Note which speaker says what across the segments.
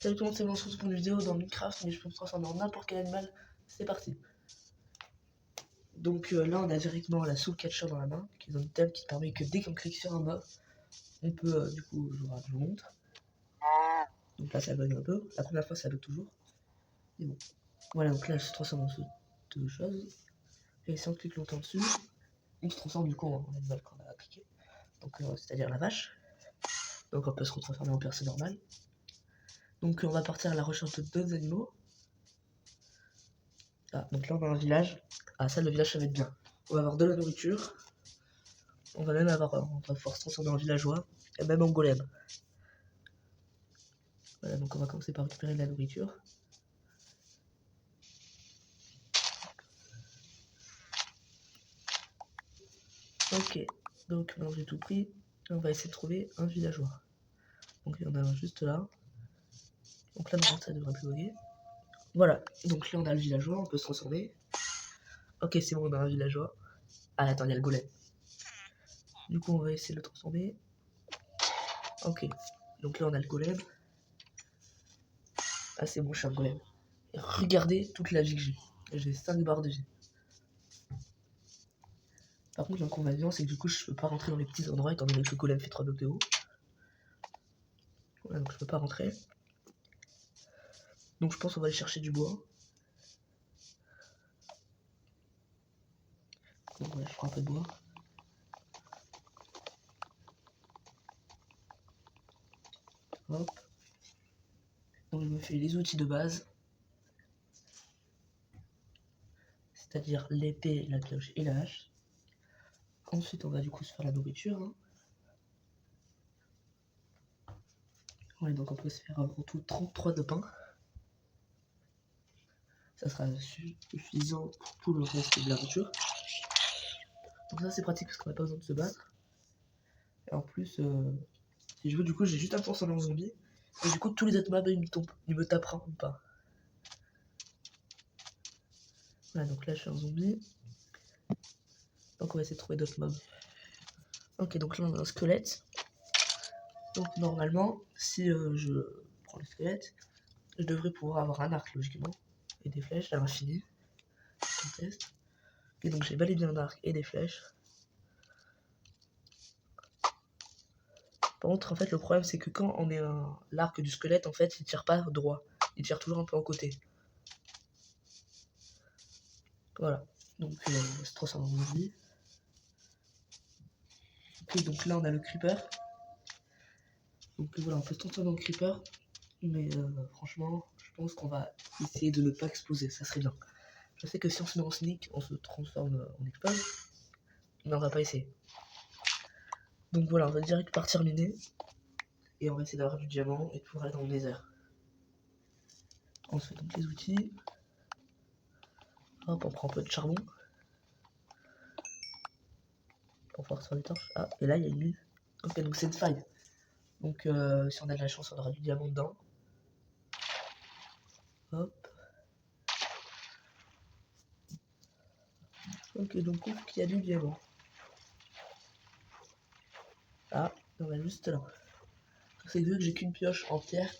Speaker 1: Salut tout le monde, c'est Vincent pour une vidéo dans Minecraft, mais je peux me transformer en n'importe quel animal. C'est parti. Donc là, on a directement la Soul Catcher dans la main, qui est un item qui permet que dès qu'on clique sur un mob, on peut, du coup, je vous montre. Donc là, ça bug un peu. La première fois, ça bug toujours. Mais bon. Voilà, donc là, elle se transforme en deux choses. Et si on clique longtemps dessus, on se transforme du coup en animal qu'on a cliqué. Donc, c'est-à-dire la vache. Donc on peut se transformer en personne normale. Donc on va partir à la recherche de d'autres animaux. Ah, donc là on a un village. Ah ça, le village, ça va être bien. On va avoir de la nourriture. On va même avoir, on va pouvoir se transformer en villageois. Et même en golem. Voilà, donc on va commencer par récupérer de la nourriture. Ok, donc maintenant j'ai tout pris. On va essayer de trouver un villageois. Donc il y en a un juste là. Donc là maintenant ça devrait plus bugger. Voilà, donc là on a le villageois, on peut se transformer. Ok, c'est bon, on a un villageois. Ah attends, il y a le golem. Du coup on va essayer de le transformer. Ok, donc là on a le golem. Ah c'est bon, je suis un golem. Et regardez toute la vie que j'ai. J'ai 5 barres de vie. Par contre l'inconvénient c'est que du coup je peux pas rentrer dans les petits endroits étant donné que le golem fait 3 blocs de haut. Voilà, donc je peux pas rentrer. Donc je pense qu'on va aller chercher du bois. Donc voilà, je prends un peu de bois. Hop. Donc je me fais les outils de base. C'est-à-dire l'épée, la pioche et la hache. Ensuite on va du coup se faire la nourriture. Hein. Ouais, donc on peut se faire en tout 33 de pain. Ça sera suffisant pour tout le reste de l'aventure. Donc ça c'est pratique parce qu'on n'a pas besoin de se battre. Et en plus, si je veux, du coup j'ai juste un % en zombie. Et du coup tous les autres mobs ils me taperont ou pas. Voilà, donc là je suis un zombie. Donc on va essayer de trouver d'autres mobs. Ok, donc là on a un squelette. Donc normalement, si je prends le squelette, je devrais pouvoir avoir un arc logiquement. Et des flèches à l'infini. On teste. Et donc j'ai bel et bien un arc et des flèches. Par contre, en fait, le problème c'est que quand on est l'arc du squelette, en fait, il tire pas droit. Il tire toujours un peu en côté. Voilà. Donc on se transforme en zombie. Ok, donc là on a le creeper. Donc voilà, on peut se transformer en creeper. Mais franchement, je pense qu'on va essayer de ne pas exploser, ça serait bien. Je sais que si on se met en sneak, on se transforme en explose. Mais on va pas essayer. Donc voilà, on va direct partir miner. Et on va essayer d'avoir du diamant et de pouvoir aller dans le nether. Ensuite, donc les outils. Hop, on prend un peu de charbon. Pour pouvoir se faire des torches. Ah, et là, il y a une mine. Ok, donc c'est une faille. Donc si on a de la chance, on aura du diamant dedans. Hop. Ok, donc ouf qu'il y a du diamant. Ah, on a juste là. C'est vu que j'ai qu'une pioche en pierre,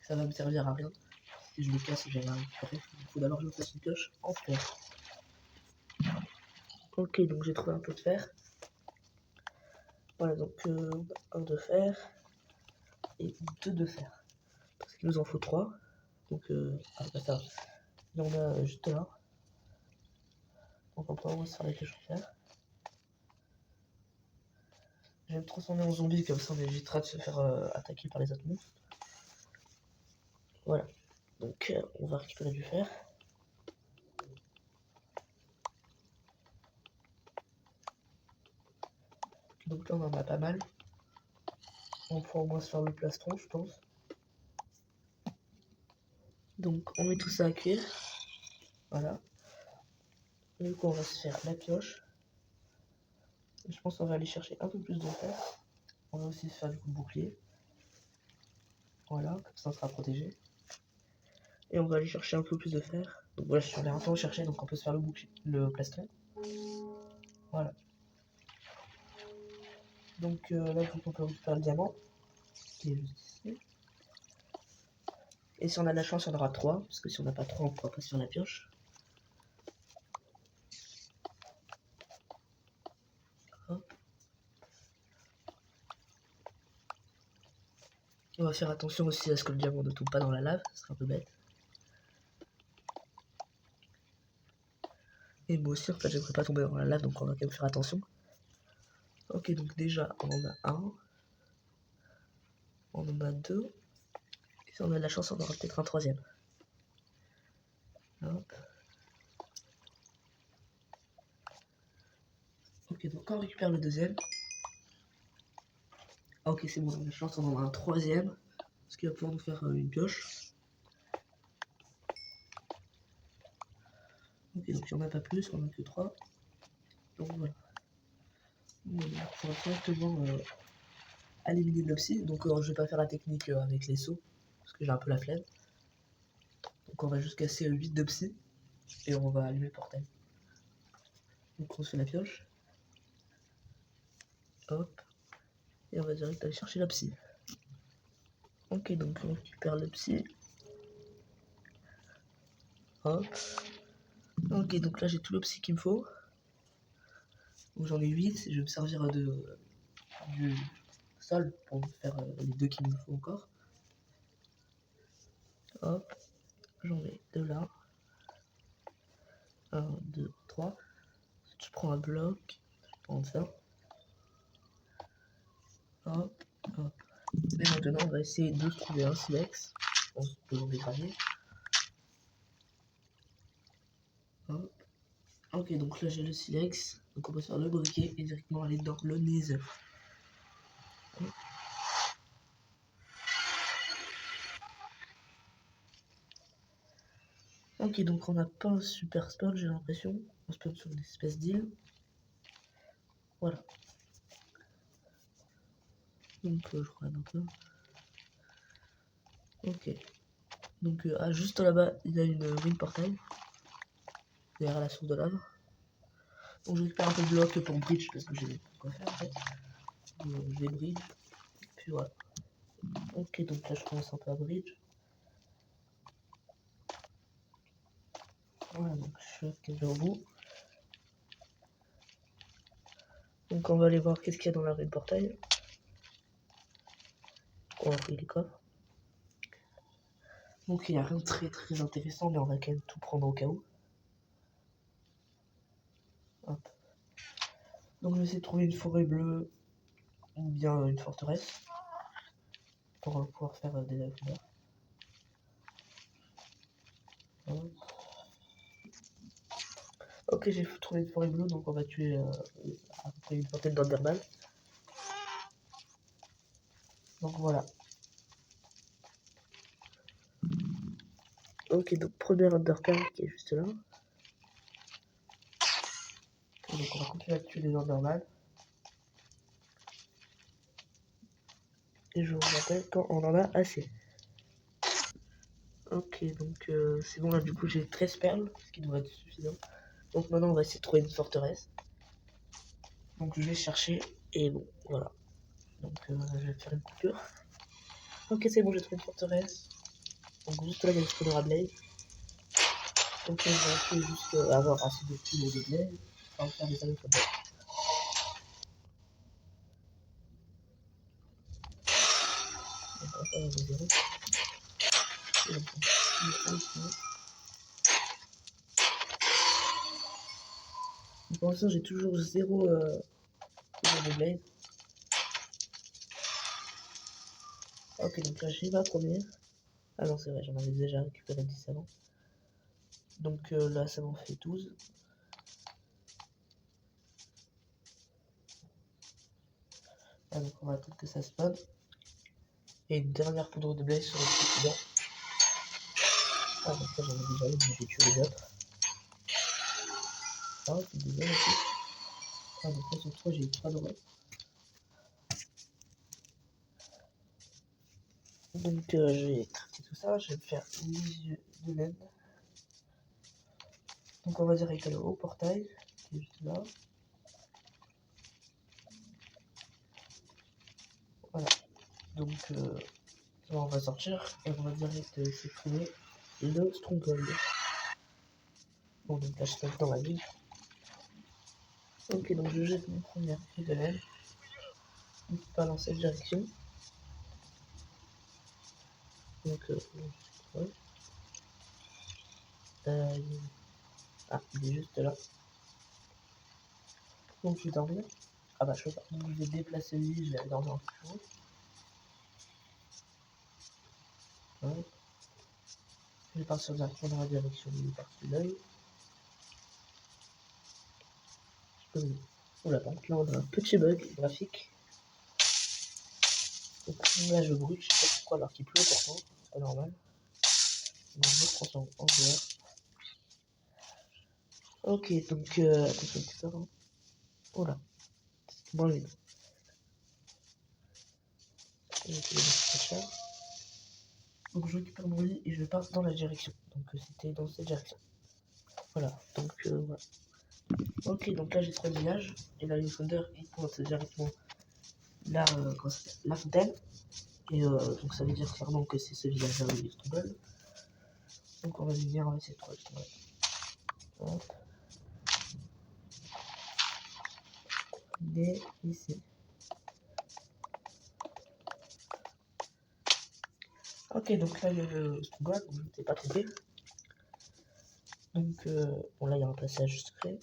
Speaker 1: ça va me servir à rien. Si je me casse, j'ai rien récupérer. Il faut d'abord que je me fasse une pioche en fer. Ok, donc j'ai trouvé un peu de fer. Voilà, donc un de fer et deux de fer. Parce qu'il nous en faut 3. Donc, ah, bah ça, il y en a juste là. Donc on peut au moins se faire les pioches en fer. Je vais me transformer en zombie, comme ça on évitera de se faire attaquer par les autres monstres. Voilà. Donc on va récupérer du fer. Donc là on en a pas mal. On pourra au moins se faire le plastron, je pense. Donc on met tout ça à cuire. Voilà. Du coup on va se faire la pioche. Et je pense qu'on va aller chercher un peu plus de fer. On va aussi se faire du coup le bouclier. Voilà, comme ça on sera protégé. Et on va aller chercher un peu plus de fer. Donc voilà, je suis allé un peu en chercher, donc on peut se faire le bouclier, le plastron. Voilà. Donc là, on peut récupérer le diamant, qui est juste ici. Et si on a de la chance, on aura 3. Parce que si on n'a pas 3, on pourra passer sur la pioche. Hop. On va faire attention aussi à ce que le diamant ne tombe pas dans la lave. Ce serait un peu bête. Et moi aussi, en fait, j'aimerais pas tomber dans la lave. Donc on va quand même faire attention. Ok, donc déjà, on en a un. On en a 2. Et si on a de la chance, on aura peut-être un 3e. Hop. Ok, donc quand on récupère le 2e. Ok, c'est bon, on a de la chance, on en a un 3e. Ce qui va pouvoir nous faire une pioche. Ok, donc il n'y en a pas plus, on en a que 3. Donc voilà. On va pouvoir directement éliminer de l'obsi. Donc je vais pas faire la technique avec les sauts. Parce que j'ai un peu la flemme. Donc on va juste casser 8 d'obsi. Et on va allumer le portail. Donc on se fait la pioche. Hop. Et on va direct aller chercher la psy. Ok, donc on récupère le psy. Hop. Ok, donc là j'ai tout le psy qu'il me faut. Donc j'en ai 8. Je vais me servir du sol pour me faire les 2 qu'il me faut encore. Hop. J'en mets 2 là. 1, 2, 3. Je prends un bloc. Je prends ça. Hop. Hop. Et maintenant on va essayer de trouver un silex. On peut le dégrader. Hop. Ok, donc là j'ai le silex. Donc on peut faire le briquet et directement aller dans le nether. Ok, donc on n'a pas un super spawn, j'ai l'impression. On spawn sur une espèce d'île. Voilà. Donc je regarde un peu. Ok. Donc juste là-bas, il y a une ruine portail. Derrière la source de lave. Donc je récupère un peu de bloc pour bridge parce que j'ai quoi faire en fait. Je vais bridge. Puis voilà. Ok, donc là je commence un peu à bridge. Voilà, donc je suis déjà au bout. Donc on va aller voir qu'est-ce qu'il y a dans la ruine portail. On va fouiller les coffres. Donc il n'y a rien de très intéressant, mais on va quand même tout prendre au cas où. Hop. Donc je vais essayer de trouver une forêt bleue ou bien une forteresse pour pouvoir faire des affaires. Ok, j'ai trouvé une forêt bleue, donc on va tuer à peu près une centaine d'enderman. Donc voilà. Ok, donc premier underpearl qui est juste là. Ok, donc on va continuer à tuer les enderman. Et je vous rappelle quand on en a assez. Ok, donc c'est bon, là du coup j'ai 13 perles, ce qui devrait être suffisant. Donc maintenant on va essayer de trouver une forteresse. Donc je vais chercher, et bon, voilà. Donc je vais faire une coupure. Ok, c'est bon, j'ai trouvé une forteresse. Donc juste là il y a le spawner à blaze. Donc je vais essayer juste avoir assez de tuiles et de blaze. On va faire des anneaux comme ça. Donc on va faire des zéros. Donc pour l'instant j'ai toujours 0 de blaze. Ok, donc là j'ai ma première. Ah non, c'est vrai, j'en avais déjà récupéré 10 avant. Donc là ça m'en fait 12. Ah, donc on va attendre que ça spawn. Et une dernière poudre de blaze sur le précédent. Ah, donc ça j'en ai déjà une, mais j'ai tué les autres. Ah, c'est des ailes aussi. Ah, donc là sur 3 j'ai eu 3 dorés. Donc je vais crafter tout ça, je vais me faire les yeux de laine. Donc on va direct aller au portail, qui est juste là. Voilà. Donc Alors, on va sortir et on va direct essayer de trouver le Stronghold. Bon, donc là je suis dans la ville. Ok, donc je jette mon premier FLL. Donc il part dans cette direction. Donc ouais. Ah, il est juste là. Donc je vais dormir. Ah bah je sais pas. Donc, je vais déplacer lui, je vais aller dormir en quelque chose. Ouais. Je vais partir directement dans la direction du parti de l'œil. Oula, par contre là on a un petit bug graphique. Donc là je brûle, je sais pas pourquoi alors qu'il pleut pourtant, c'est pas normal. Donc je me transforme en vert. Ok, donc attention, tu peux. Oula, c'est moins vide. Donc je récupère mon lit et je pars dans la direction. Donc c'était dans cette direction. Voilà, donc voilà. Ok, donc là j'ai 3 villages. Et là le founder il pointe directement là, la fontaine. Et donc ça veut dire clairement que c'est ce village-là où il est tombé. Donc on va venir, on va essayer de trouver. Hop. Il est ici. Ok, donc là il y a le Stronghold, donc je ne t'ai pas trompé. Donc bon là il y a un passage secret.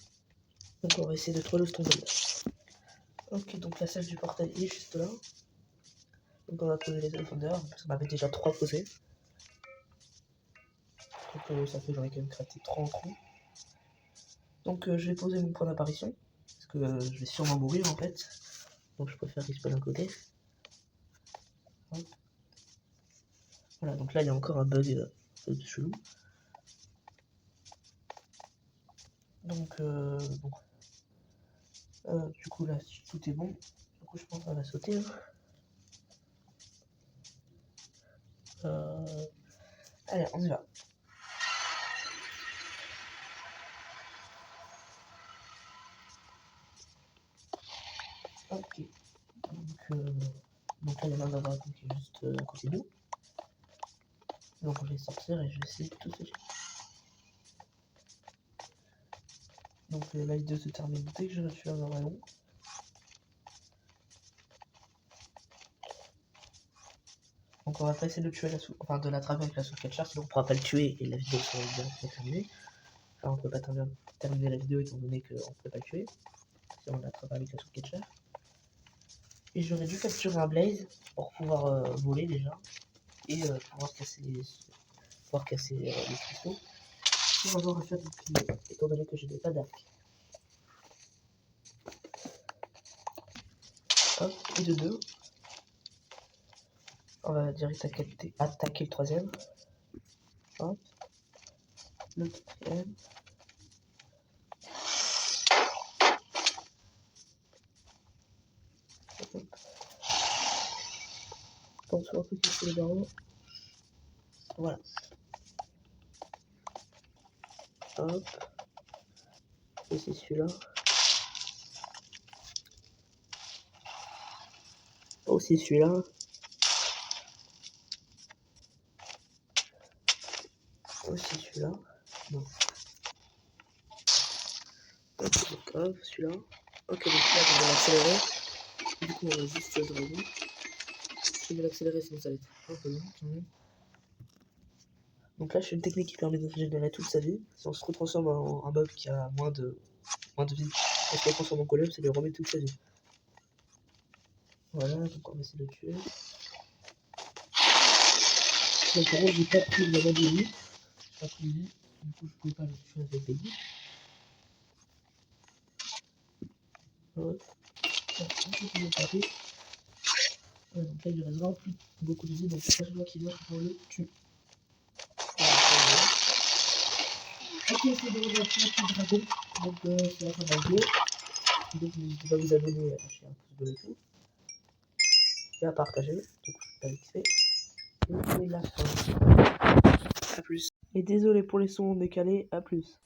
Speaker 1: Donc on va essayer de trouver le Stronghold. Ok, donc la salle du portail est juste là. Donc on va poser les téléphoneurs, on avait déjà 3 posés. Donc ça fait j'en ai quand même crafté 3 en trous. Donc je vais poser mon point d'apparition. Parce que je vais sûrement mourir en fait. Donc je préfère qu'il se d'un côté. Hop. Voilà, donc là il y a encore un bug de chelou. Donc du coup là si tout est bon, du coup je pense qu'on va sauter. Allez, on y va. Ok. Donc là il y en a un dragon qui est juste à côté de nous. Donc je vais sortir et je vais essayer de tout sécher. Donc la vidéo se termine dès que je suis un dragon. Donc on va pas essayer de tuer enfin de l'attraper avec la souris catcher, sinon on pourra pas le tuer et la vidéo sera directement terminée. Enfin on peut pas terminer la vidéo étant donné qu'on peut pas le tuer. Si on l'attrape avec la souris catcher. Et j'aurais dû capturer un blaze pour pouvoir voler déjà. Et pouvoir casser les cristaux. Pour avoir un fait bouclier, étant donné que je n'ai pas d'arc. Hop, et de 2. On va direct attaquer le troisième. Hop. Le quatrième. Attention un peu casser les barreaux. Voilà. Hop. Et c'est celui-là. Aussi celui-là. Aussi celui-là. Non. Ok, donc hop, celui-là. Ok, donc là, on va l'accélérer. Du coup, on va juste le dragon. Je vais l'accélérer, sinon ça va être un peu long quand même. Donc là, je fais une technique qui permet de régénérer toute sa vie. Si on se retransforme en un mob qui a moins de vie, on se retransforme en golem, ça lui remet toute sa vie. Voilà, donc on va essayer de le tuer. Donc par contre, j'ai pas pris vraiment de vie. J'ai pas pris de vie. Du coup, je pouvais pas le tuer avec des billes. Ouais. Ouais, donc là, il lui reste vraiment plus beaucoup de vie, donc c'est pas moi qui vient pour le tuer. Ok, c'est bon, on a tué le dragon. Donc c'est la fin de la vidéo. Donc n'hésitez pas à vous abonner, à lâcher un pouce bleu et tout. Et à partager. Donc je suis pas vite fait. Et c'est la fin. A plus. Et désolé pour les sons décalés, à plus.